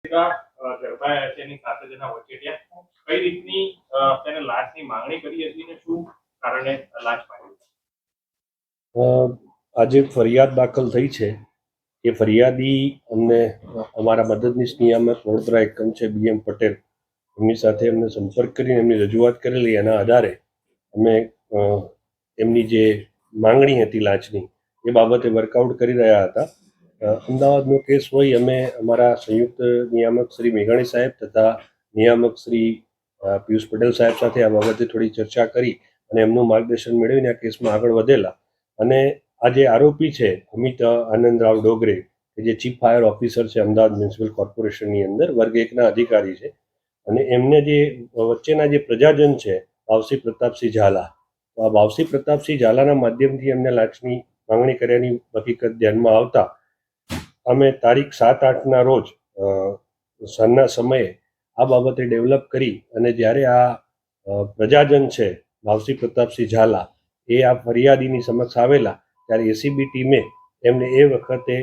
દીકરા ગરબાયા છે એની સાથે જેના વચેટિયા કઈ રીતની તેને લાંચની માંગણી કરી હતી ને શું કારણે લાંચ માંગી? આજે ફરિયાદ દાખલ થઈ છે. એ ફરિયાદી અમને અમારા મદદનીશ નિયામક વડોદરા એકમ છે BM પટેલ, એમની સાથે એમને સંપર્ક કરીને એમની રજૂઆત કરેલી. એના આધારે અમે એમની જે માંગણી હતી લાંચની એ બાબતે વર્કઆઉટ કરી રહ્યા હતા. અમદાવાદનો કેસ હોય, અમે અમારા સંયુક્ત નિયામક શ્રી મેઘાણી સાહેબ તથા નિયામક શ્રી પિયુષ પટેલ સાહેબ સાથે આ બાબતે થોડી ચર્ચા કરી અને એમનું માર્ગદર્શન મેળવીને આ કેસમાં આગળ વધેલા. અને આ જે આરોપી છે અમિત આનંદરાવ ડોગરે, કે જે ચીફ ફાયર ઓફિસર છે અમદાવાદ મ્યુનિસિપલ કોર્પોરેશનની અંદર, વર્ગ 1ના અધિકારી છે. અને એમને જે વચ્ચેના જે પ્રજાજન છે ભાવસિંહ પ્રતાપસિંહ ઝાલા, તો આ ભાવસિંહ પ્રતાપસિંહ ઝાલાના માધ્યમથી એમને લાંચની માંગણી કર્યાની હકીકત ધ્યાનમાં આવતા અમે તારીખ 7-8ના રોજ સાંજના સમયે આ બાબતે ડેવલપ કરી અને જ્યારે આ પ્રજાજન છે ભાવસિંહ પ્રતાપસિંહ ઝાલા એ આ ફરિયાદીની સમક્ષ આવેલા ત્યારે ACB ટીમે એમને એ વખતે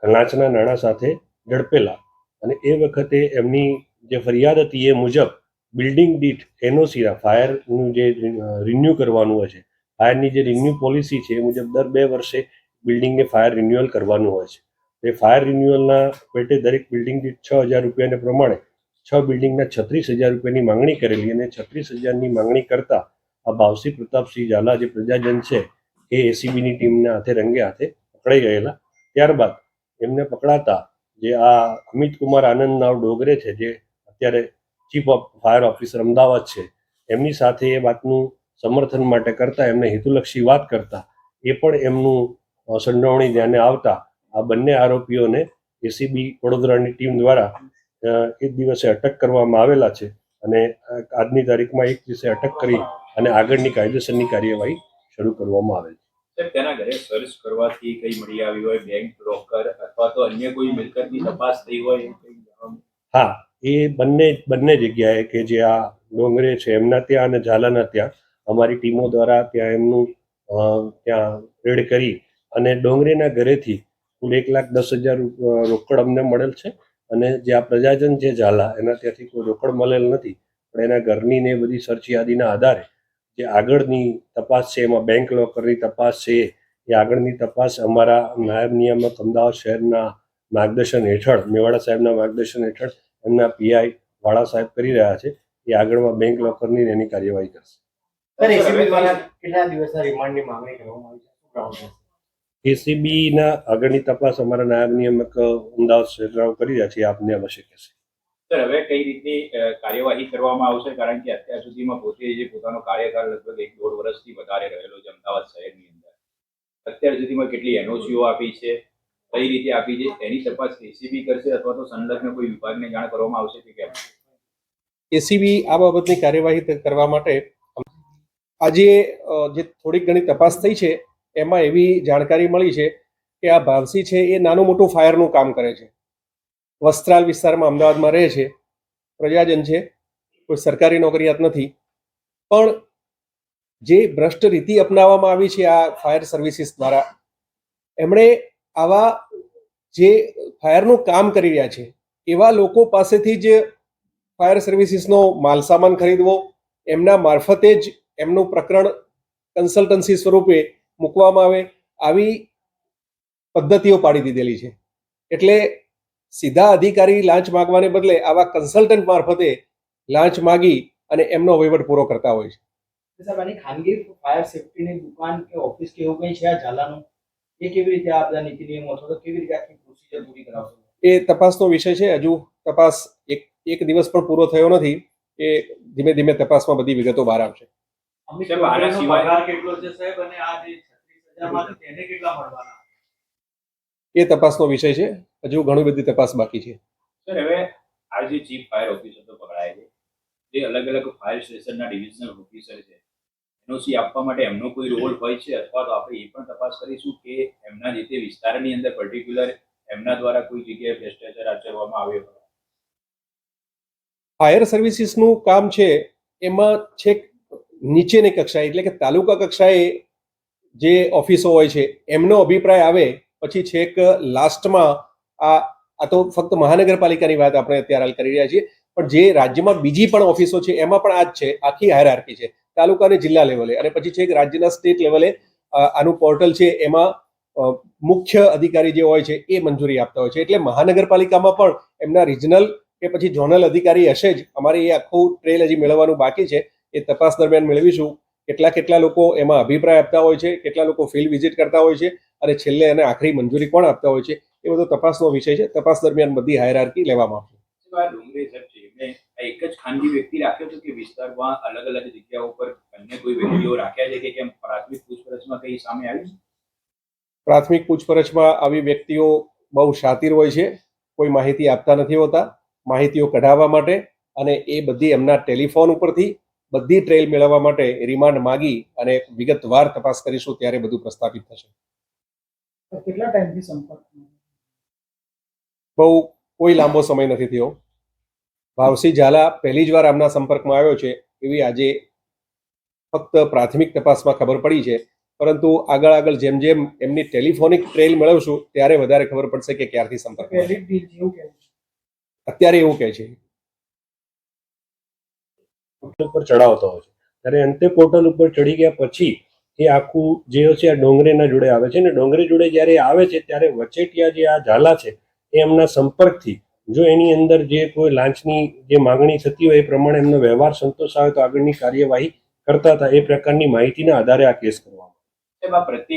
લાંચના નાણાં સાથે ઝડપેલા. અને એ વખતે એમની જે ફરિયાદ હતી એ મુજબ બિલ્ડિંગ દીઠ NOC ફાયરનું જે રિન્યૂ કરવાનું હોય છે, ફાયરની જે રિન્યૂ પોલિસી છે એ મુજબ દર 2 વર્ષે બિલ્ડિંગને ફાયર રિન્યુઅલ કરવાનું હોય છે. એ ફાયર રિન્યુઅલના પેટે દરેક બિલ્ડિંગ દીઠ 6,000 રૂપિયાને પ્રમાણે 6 બિલ્ડિંગના 36,000 રૂપિયાની માંગણી કરેલી. અને 36,000ની માંગણી કરતા આ ભાવસિંહ પ્રતાપસિંહ ઝાલા જે પ્રજાજન છે એ ACBની ટીમના હાથે રંગે હાથે પકડાઈ ગયેલા. ત્યારબાદ એમને પકડાતા જે આ અમિત કુમાર આનંદરાવ ડોગરે છે, જે અત્યારે chief of fire officer Ahmedabad છે, એમની સાથે એ વાતનું સમર્થન માટે કરતા એમને હેતુલક્ષી વાત કરતા એ પણ એમનું સંડોવણી ધ્યાને આવતા આ બંને આરોપીઓને ACB વડોદરાની ટીમ દ્વારા એક દિવસે અટક કરવામાં આવેલા છે. અને આજની તારીખમાં 1 દિવસે અટક કરી અને આગળની કાયદેસરની કાર્યવાહી શરૂ કરવામાં આવે છે. તેના ઘરે સર્ચ કરવાથી કઈ મળી આવી હોય, બેંક લોકર અથવા તો અન્ય કોઈ મિલકતની તપાસ થઈ હોય? હા, એ બંને જગ્યાએ કે જે આ ડોંગરે છે એમના ત્યાં અને ઝાલાના ત્યાં અમારી ટીમો દ્વારા ત્યાં એમનું ત્યાં રેડ કરી અને ડોંગરેના ઘરેથી કુલ 1,10,000 રોકડ અમને મળેલ છે. અને જે આ પ્રજાજન છે ઝાલા, એના ત્યાંથી કોઈ રોકડ મળેલ નથી, પણ એના ઘરની ને બધી સર્ચ યાદીના આધારે જે આગળની તપાસ છે એમાં બેંક લોકરની તપાસ છે એ આગળની તપાસ અમારા નાયબ નિયામક અમદાવાદ શહેરના માર્ગદર્શન હેઠળ, મેવાડા સાહેબના માર્ગદર્શન હેઠળ એમના PI વાળા સાહેબ કરી રહ્યા છે. એ આગળમાં બેંક લોકરની એની કાર્યવાહી કરશે. ACBના આગળની તપાસ અમારા નાયબ નિયામક અમદાવાદ શહેરના કરી રહ્યા છે. આપને આવશ્યક છે સર, હવે કઈ રીતની કાર્યવાહી કરવામાં આવશે? કારણ કે અત્યાર સુધીમાં પોતે જે પોતાનો કાર્યકાળ લગભગ 1-1.5 વર્ષથી વધારે રહેલો છે અમદાવાદ શહેરની અંદર, અત્યાર સુધીમાં કેટલી NOCઓ આપી છે, કઈ રીતે આપી છે, એની તપાસ ACB કરશે અથવા તો સંલગ્ન કોઈ વિભાગને જાણ કરવામાં આવશે કે કેમ? ACB આ બાબતની કાર્યવાહી કરવા માટે આજે જે થોડીક ઘણી તપાસ થઈ છે એમાં એવી જાણકારી મળી છે કે આ ભાવસિંહ છે એ નાનું મોટું ફાયરનું કામ કરે છે. વસ્ત્રાલ વિસ્તારમાં અમદાવાદમાં રહે છે, પ્રજાજન છે, કોઈ સરકારી નોકરિયાત નથી. પણ જે ભ્રષ્ટ રીતિ અપનાવવામાં આવી છે આ ફાયર સર્વિસીસ દ્વારા, એમણે આવા જે ફાયરનું કામ કરી રહ્યા છે એવા લોકો પાસેથી જ ફાયર સર્વિસીસનો માલસામાન ખરીદવો, એમના મારફતે જ એમનું પ્રકરણ કન્સલ્ટન્સી સ્વરૂપે મૂકવામાં આવે, આવી પદ્ધતિઓ પાડી દીધેલી છે. એટલે સીધા અધિકારી લાંચ માગવાને બદલે આવા કન્સલ્ટન્ટ મારફતે લાંચ માગી અને એમનો વહીવટ પૂરો કરતા હોય છે. ખાનગી ફાયર સેફટીની દુકાન કે ઓફિસ કે એવું કંઈ છે આ ઝાલાનું? એ કેવી રીતે આ બધા નીતિ નિયમો અથવા તો કેવી રીતે આખી પ્રોસિજર પૂરી કરાવશો? એ તપાસનો વિષય છે. હજુ તપાસ એક દિવસ પણ પૂરો થયો નથી. એ ધીમે ધીમે તપાસમાં બધી વિગતો બહાર આવશે. એ તપાસનો વિષય છે. હજુ ઘણી બધી તપાસ બાકી છે. સર, હવે આ જે ચીફ ફાયર ઓફિસર તો પકડાય છે, જે અલગ અલગ ફાયર સ્ટેશનના ડિવિઝનલ ઓફિસર છે, NOC આપવા માટે એમનો કોઈ રોલ હોય છે? અથવા તો આપણે એ પણ તપાસ કરીશું કે એમના જે તે વિસ્તારની અંદર પર્ટિક્યુલર એમના દ્વારા કોઈ જગ્યાએ ભ્રષ્ટાચાર આચરવામાં આવ્યો? ફાયર સર્વિસીસનું કામ છે એમાં છેક નીચેની કક્ષાએ એટલે કે તાલુકા કક્ષાએ જે ઓફિસો હોય છે એમનો અભિપ્રાય આવે પછી છેક લાસ્ટમાં આ આ તો ફક્ત મહાનગરપાલિકાની વાત આપણે અત્યારે હાલ કરી રહ્યા છીએ, પણ જે રાજ્યમાં બીજી પણ ઓફિસો છે એમાં પણ આ જ છે, આખી હાયરાર્કી છે, તાલુકા અને જિલ્લા લેવલે, અને પછી છે રાજ્યના સ્ટેટ લેવલે આનું પોર્ટલ છે એમાં મુખ્ય અધિકારી જે હોય છે એ મંજૂરી આપતા હોય છે. એટલે મહાનગરપાલિકામાં પણ એમના રિજનલ કે પછી ઝોનલ અધિકારી હશે જ. અમારે એ આખું ટ્રેલ હજી મેળવવાનું બાકી છે, એ તપાસ દરમિયાન મેળવીશું. કેટલા લોકો એમાં અભિપ્રાય આપતા હોય છે, કેટલા લોકો ફિલ્ડ વિઝિટ કરતા હોય છે, અને છેલ્લે એને આખરી મંજૂરી કોણ આપતા હોય છે, એ બધો તપાસનો વિષય છે. તપાસ દરમિયાન બધી હાયરાર્કી લેવામાં આવશે. ડુંગરે સાહેબ છે એમને એક જ ખાનગી વ્યક્તિ રાખ્યો છે કે વિસ્તારમાં અલગ અલગ જગ્યાઓ પર અન્ય કોઈ વ્યક્તિઓ રાખ્યા છે કે કેમ? પ્રાથમિક પૂછપરછમાં કઈ સામે આવ્યું છે? પ્રાથમિક પૂછપરછમાં આવી વ્યક્તિઓ બહુ શાતિર હોય છે, કોઈ માહિતી આપતા નથી હોતા. માહિતીઓ કઢાવવા માટે અને એ બધી એમના ટેલિફોન ઉપરથી બધી ટ્રેલ મેળવવા માટે રિમાન્ડ માંગી અને વિગતવાર તપાસ કરીશું, ત્યારે બધું પ્રસ્થાપિત થશે. કેટલા ટાઈમથી સંપર્કમાં? બહુ કોઈ લાંબો સમય નથી થયો. ભાવસી ઝાલા પહેલી જ વાર આમના સંપર્કમાં આવ્યો છે એવી આજે ફક્ત પ્રાથમિક તપાસમાં ખબર પડી છે, પરંતુ આગળ જેમ જેમ એમની ટેલિફોનિક ટ્રેલ મેળવશું ત્યારે વધારે ખબર પડશે કે ક્યારથી સંપર્ક. અત્યારે એવું કહે છે. પોર્ટલ પર ચડાવતો હોય છે, ત્યારે અંતે પોર્ટલ ઉપર ચડી ગયા પછી એ આખું જે છે આ ડોંગરેના જોડે આવે છે, ને ડોંગરે જોડે જ્યારે આવે છે ત્યારે વચેટિયા જે આ ઝાલા છે એ એમના સંપર્કથી જો એની અંદર જે કોઈ લાંચની જે માગણી થતી હોય એ પ્રમાણે એમનો વ્યવહાર સંતોષ આવે તો આગળની કાર્યવાહી કરતા હતા. એ પ્રકારની માહિતીના આધારે આ કેસ કરવામાં એમાં પ્રતિ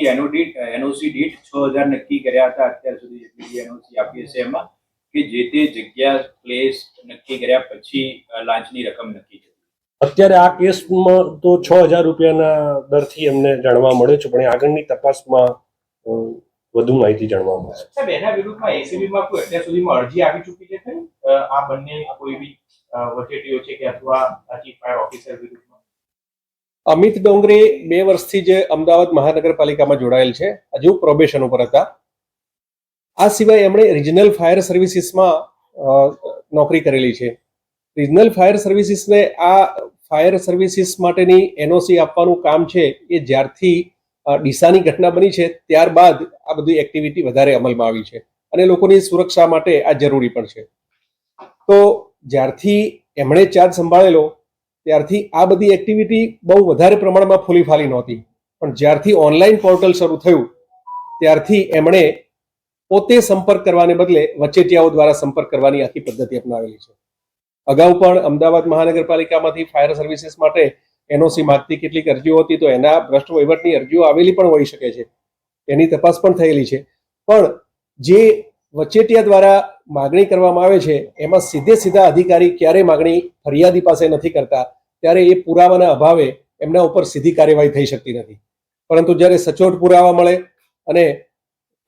એનઓસી દીઠ 6,000 નક્કી કર્યા હતા. અત્યાર સુધી જેટલી એનઓસી આપી હશે એમાં કે જે તે જગ્યા પ્લેસ નક્કી કર્યા પછી લાંચની રકમ નક્કી કરી. અત્યારે આ કેસમાં તો 6,000 રૂપિયાના દરથી અમને જાણવા મળે છે, પણ એ આગળની તપાસમાં વધુ માહિતી જાણવા મળશે. સાહેબ, એના વિરુદ્ધમાં એસીબીમાં કોઈ અત્યાર સુધીમાં અરજી આવી ચૂકી છે ખરી? આ બંને કોઈ બી વચેટીઓ છે કે અથવા ચીફ ફાયર ઓફિસર વિરુદ્ધમાં? અમિત ડોંગરે 2 વર્ષથી જે અમદાવાદ મહાનગરપાલિકામાં જોડાયેલ છે, હજુ પ્રોબેશન ઉપર હતા. આ સિવાય એમણે રિજનલ ફાયર સર્વિસીસમાં નોકરી કરેલી છે. રિજનલ ફાયર સર્વિસીસને આ ફાયર સર્વિસીસ માટેની એનઓસી આપવાનું કામ છે એ જ્યારથી ડીસાની ઘટના બની છે ત્યારબાદ આ બધી એક્ટિવિટી વધારે અમલમાં આવી છે, અને લોકોની સુરક્ષા માટે આ જરૂરી પણ છે. તો જ્યારથી એમણે ચાર્જ સંભાળેલો ત્યારથી આ બધી એક્ટિવિટી બહુ વધારે પ્રમાણમાં ફૂલી ફાલી નહોતી, પણ જ્યારથી ઓનલાઈન પોર્ટલ શરૂ થયું ત્યારથી એમણે પોતે સંપર્ક કરવાને બદલે વચેટિયાઓ દ્વારા સંપર્ક કરવાની આખી પદ્ધતિ અપનાવેલી છે. અગાઉ પણ અમદાવાદ મહાનગરપાલિકામાંથી ફાયર સર્વિસીસ માટે એનઓસી માંગતી કેટલીક અરજીઓ હતી, તો એના ભ્રષ્ટ વહીવટની અરજીઓ આવેલી પણ હોઈ શકે છે, એની તપાસ પણ થયેલી છે. પણ જે વચેટિયા દ્વારા માગણી કરવામાં આવે છે એમાં સીધા અધિકારી ક્યારેય માગણી ફરિયાદી પાસે નથી કરતા, ત્યારે એ પુરાવાના અભાવે એમના ઉપર સીધી કાર્યવાહી થઈ શકતી નથી. પરંતુ જ્યારે સચોટ પુરાવા મળે અને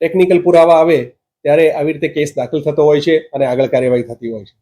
ટેકનિકલ પુરાવા આવે ત્યારે આવી રીતે કેસ દાખલ થતો હોય છે અને આગળ કાર્યવાહી થતી હોય છે.